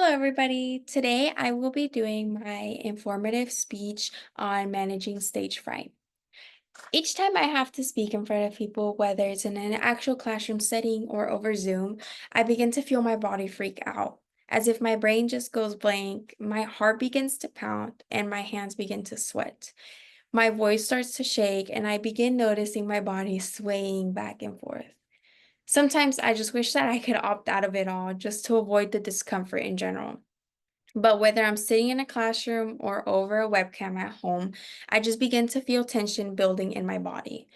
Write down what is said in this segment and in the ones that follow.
Hello, everybody. Today I will be doing my informative speech on managing stage fright. Each time I have to speak in front of people, whether it's in an actual classroom setting or over Zoom, I begin to feel my body freak out. As if my brain just goes blank, my heart begins to pound, and my hands begin to sweat. My voice starts to shake, and I begin noticing my body swaying back and forth. Sometimes I just wish that I could opt out of it all just to avoid the discomfort in general. But whether I'm sitting in a classroom or over a webcam at home, I just begin to feel tension building in my body.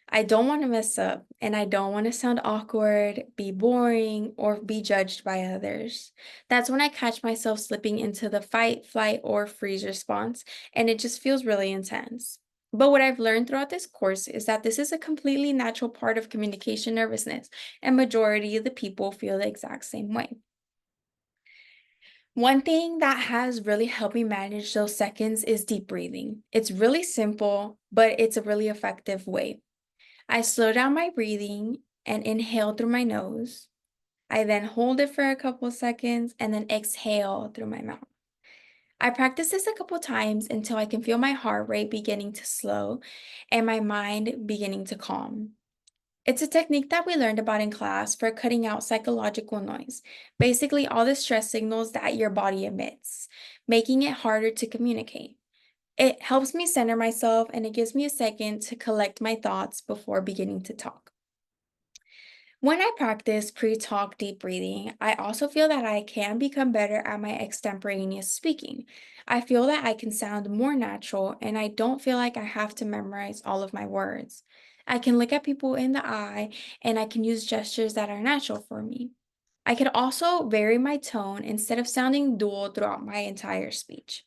I don't want to mess up, and I don't want to sound awkward, be boring, or be judged by others. That's when I catch myself slipping into the fight, flight, or freeze response, and it just feels really intense. But what I've learned throughout this course is that this is a completely natural part of communication nervousness, and majority of the people feel the exact same way. One thing that has really helped me manage those seconds is deep breathing. It's really simple, but it's a really effective way. I slow down my breathing and inhale through my nose. I then hold it for a couple seconds and then exhale through my mouth. I practice this a couple times until I can feel my heart rate beginning to slow and my mind beginning to calm. It's a technique that we learned about in class for cutting out psychological noise, basically all the stress signals that your body emits, making it harder to communicate. It helps me center myself and it gives me a second to collect my thoughts before beginning to talk. When I practice pre talk deep breathing, I also feel that I can become better at my extemporaneous speaking. I feel that I can sound more natural and I don't feel like I have to memorize all of my words. I can look at people in the eye and I can use gestures that are natural for me. I could also vary my tone instead of sounding dual throughout my entire speech.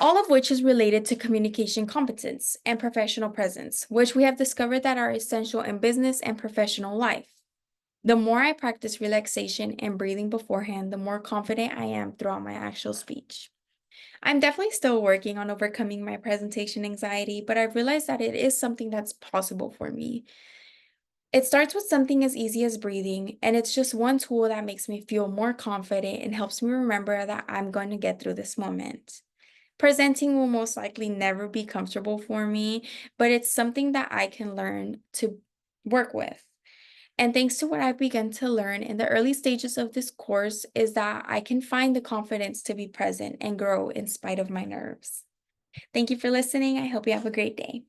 All of which is related to communication competence and professional presence, which we have discovered that are essential in business and professional life. The more I practice relaxation and breathing beforehand, the more confident I am throughout my actual speech. I'm definitely still working on overcoming my presentation anxiety, but I've realized that it is something that's possible for me. It starts with something as easy as breathing, and it's just one tool that makes me feel more confident and helps me remember that I'm going to get through this moment. Presenting will most likely never be comfortable for me, but it's something that I can learn to work with. And thanks to what I've begun to learn in the early stages of this course is that I can find the confidence to be present and grow in spite of my nerves. Thank you for listening. I hope you have a great day.